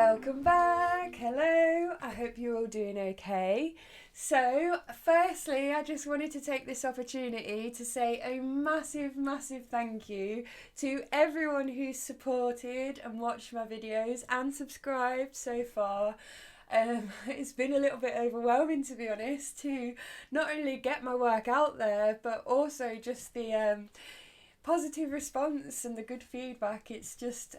Welcome back. Hello. I hope you're all doing okay. So, firstly, I just wanted to take this opportunity to say a massive, massive thank you to everyone who's supported and watched my videos and subscribed so far. It's been a little bit overwhelming, to be honest, to not only get my work out there, but also just the positive response and the good feedback. It's just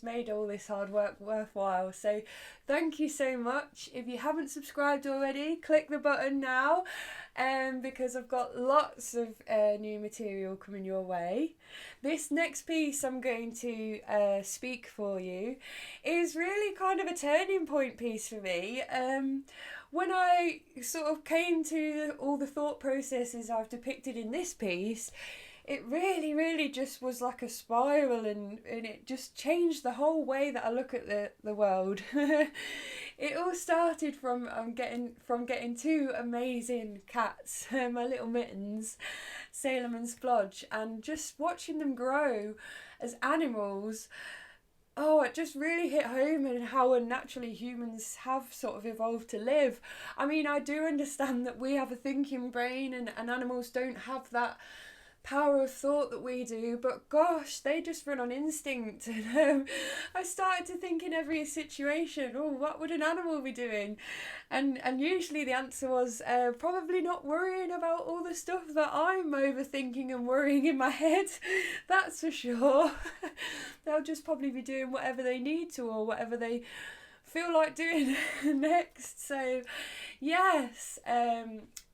made all this hard work worthwhile. So thank you so much. If you haven't subscribed already, click the button now, because I've got lots of new material coming your way. This next piece I'm going to speak for you is really kind of a turning point piece for me. When I sort of came to all the thought processes I've depicted in this piece, it really just was like a spiral, and it just changed the whole way that I look at the world. It all started from getting two amazing cats, my little mittens, Salem and Splodge, and just watching them grow as animals. Oh, it just really hit home and how unnaturally humans have sort of evolved to live. I mean, I do understand that we have a thinking brain and animals don't have that power of thought that we do, but gosh, they just run on instinct. And I started to think in every situation, oh, what would an animal be doing? And usually the answer was probably not worrying about all the stuff that I'm overthinking and worrying in my head. That's for sure. They'll just probably be doing whatever they need to, or whatever they feel like doing next. So yes,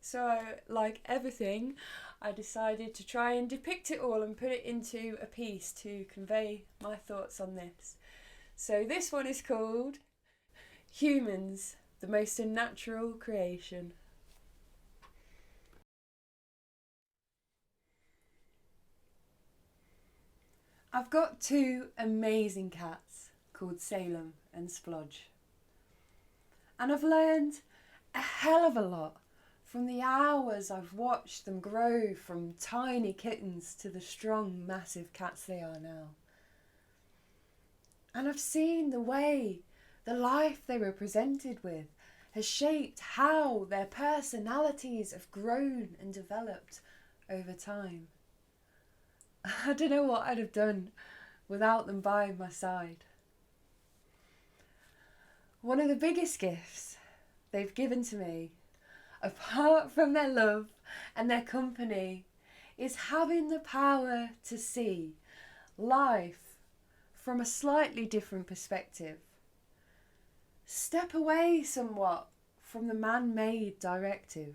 so like everything, I decided to try and depict it all and put it into a piece to convey my thoughts on this. So this one is called Humans, the Most Unnatural Creation. I've got two amazing cats called Salem and Splodge. And I've learned a hell of a lot from the hours I've watched them grow from tiny kittens to the strong, massive cats they are now. And I've seen the way the life they were presented with has shaped how their personalities have grown and developed over time. I don't know what I'd have done without them by my side. One of the biggest gifts they've given to me, apart from their love and their company, is having the power to see life from a slightly different perspective. Step away somewhat from the man-made directive.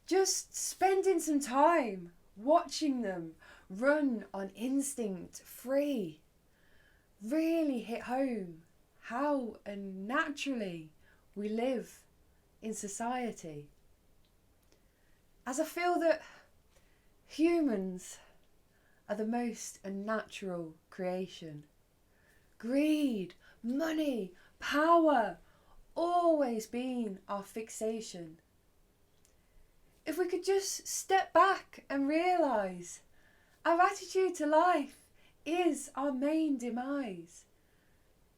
Just spending some time watching them run on instinct free really hit home how unnaturally we live in society. As I feel that humans are the most unnatural creation. Greed, money, power, always been our fixation. If we could just step back and realise our attitude to life is our main demise.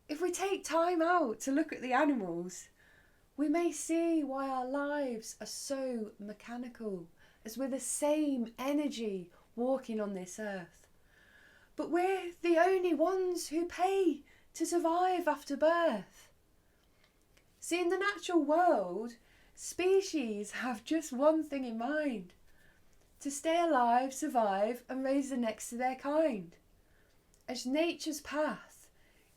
If we take time out to look at the animals, we may see why our lives are so mechanical, as we're the same energy walking on this earth. But we're the only ones who pay to survive after birth. See, in the natural world, species have just one thing in mind: to stay alive, survive, and raise the next to their kind. As nature's path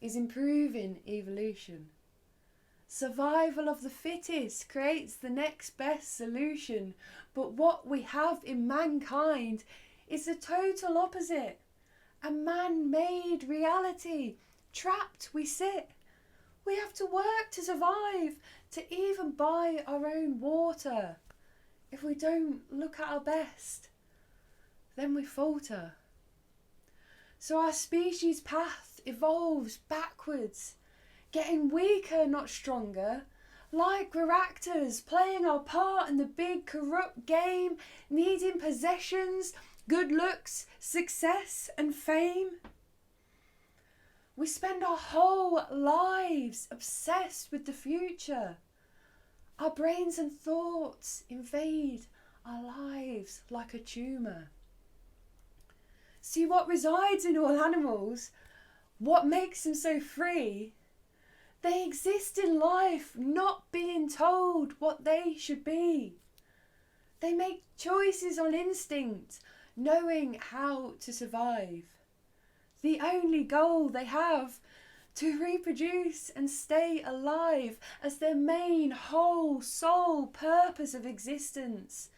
is improving evolution. Survival of the fittest creates the next best solution, but what we have in mankind is the total opposite. A man-made reality. Trapped we sit. We have to work to survive, to even buy our own water. If we don't look at our best, then we falter. So our species' path evolves backwards, getting weaker, not stronger, like we're actors playing our part in the big corrupt game, needing possessions, good looks, success and fame. We spend our whole lives obsessed with the future. Our brains and thoughts invade our lives like a tumour. See, what resides in all animals, what makes them so free, they exist in life not being told what they should be. They make choices on instinct, knowing how to survive. The only goal they have to reproduce and stay alive as their main whole sole purpose of existence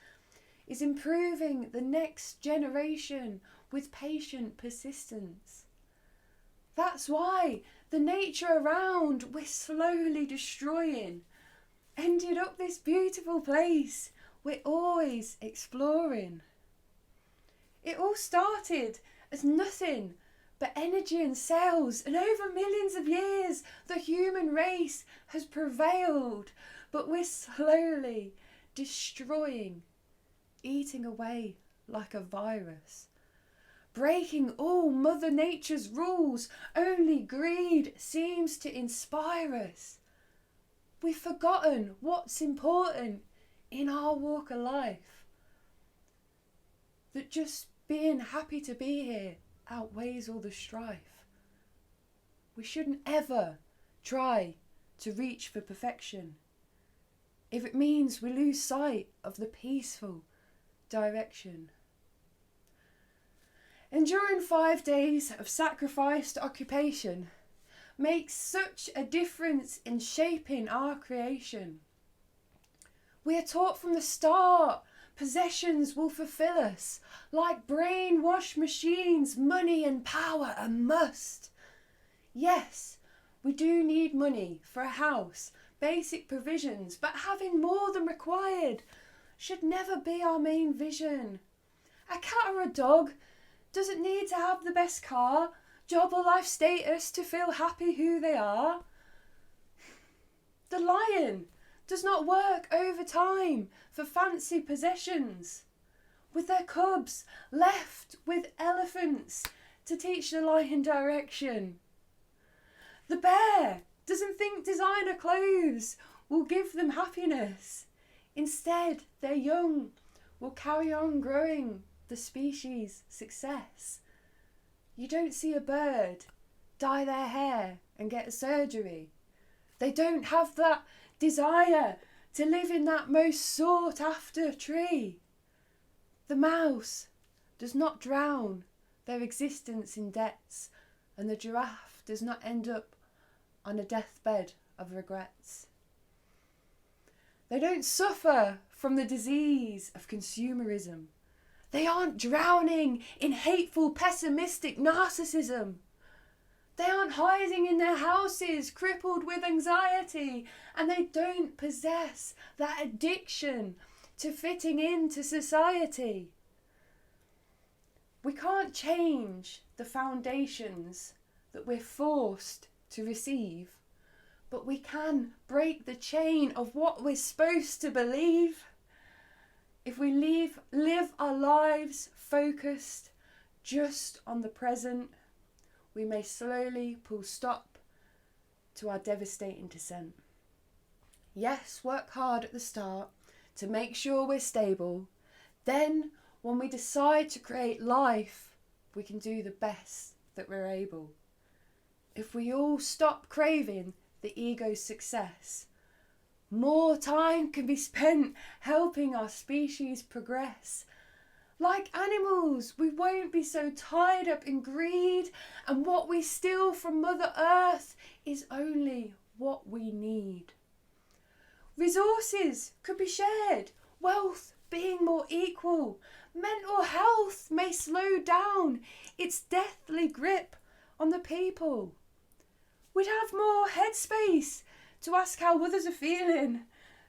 is improving the next generation with patient persistence. That's why the nature around we're slowly destroying ended up this beautiful place we're always exploring. It all started as nothing but energy and cells, and over millions of years the human race has prevailed, but we're slowly destroying, eating away like a virus, breaking all Mother Nature's rules. Only greed seems to inspire us. We've forgotten what's important in our walk of life, that just being happy to be here outweighs all the strife. We shouldn't ever try to reach for perfection if it means we lose sight of the peaceful direction. Enduring 5 days of sacrificed occupation makes such a difference in shaping our creation. We are taught from the start possessions will fulfill us. Like brainwashed machines, money and power a must. Yes, we do need money for a house, basic provisions, but having more than required should never be our main vision. A cat or a dog doesn't need to have the best car, job or life status to feel happy who they are. The lion does not work overtime for fancy possessions, with their cubs left with elephants to teach the lion direction. The bear doesn't think designer clothes will give them happiness. Instead, their young will carry on growing the species' success. You don't see a bird dye their hair and get a surgery. They don't have that desire to live in that most sought after tree. The mouse does not drown their existence in debts, and the giraffe does not end up on a deathbed of regrets. They don't suffer from the disease of consumerism. They aren't drowning in hateful, pessimistic narcissism. They aren't hiding in their houses, crippled with anxiety, and they don't possess that addiction to fitting into society. We can't change the foundations that we're forced to receive, but we can break the chain of what we're supposed to believe. If we live our lives focused just on the present, we may slowly pull stop to our devastating descent. Yes, work hard at the start to make sure we're stable. Then, when we decide to create life, we can do the best that we're able. If we all stop craving the ego's success, more time can be spent helping our species progress. Like animals, we won't be so tied up in greed, and what we steal from Mother Earth is only what we need. Resources could be shared, wealth being more equal. Mental health may slow down its deathly grip on the people. We'd have more headspace to ask how others are feeling,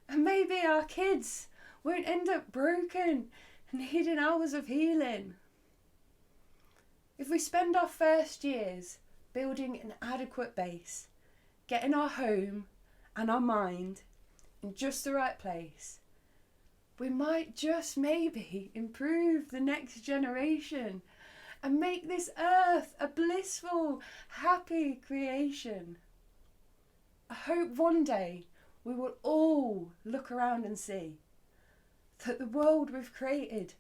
and maybe our kids won't end up broken, needing hours of healing. If we spend our first years building an adequate base, getting our home and our mind in just the right place, we might just maybe improve the next generation and make this earth a blissful, happy creation. I hope one day we will all look around and see that the world we've created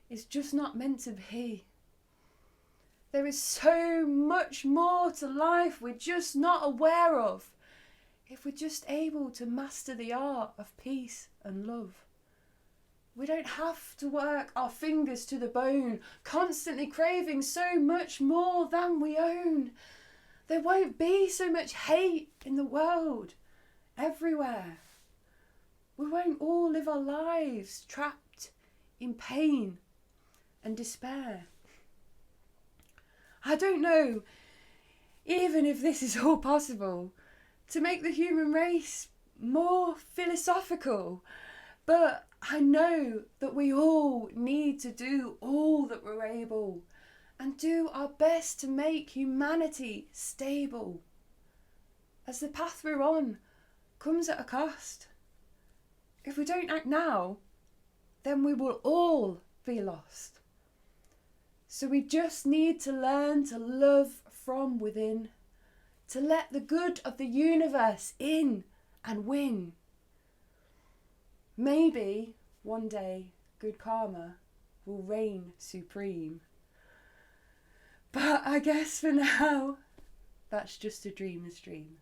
is just not meant to be. There is so much more to life we're just not aware of if we're just able to master the art of peace and love. We don't have to work our fingers to the bone, constantly craving so much more than we own. There won't be so much hate in the world, everywhere. We won't all live our lives trapped in pain and despair. I don't know even if this is all possible to make the human race more philosophical, but I know that we all need to do all that we're able and do our best to make humanity stable, as the path we're on comes at a cost. If we don't act now, then we will all be lost. So we just need to learn to love from within, to let the good of the universe in and win. Maybe one day good karma will reign supreme. But I guess for now, that's just a dreamer's dream.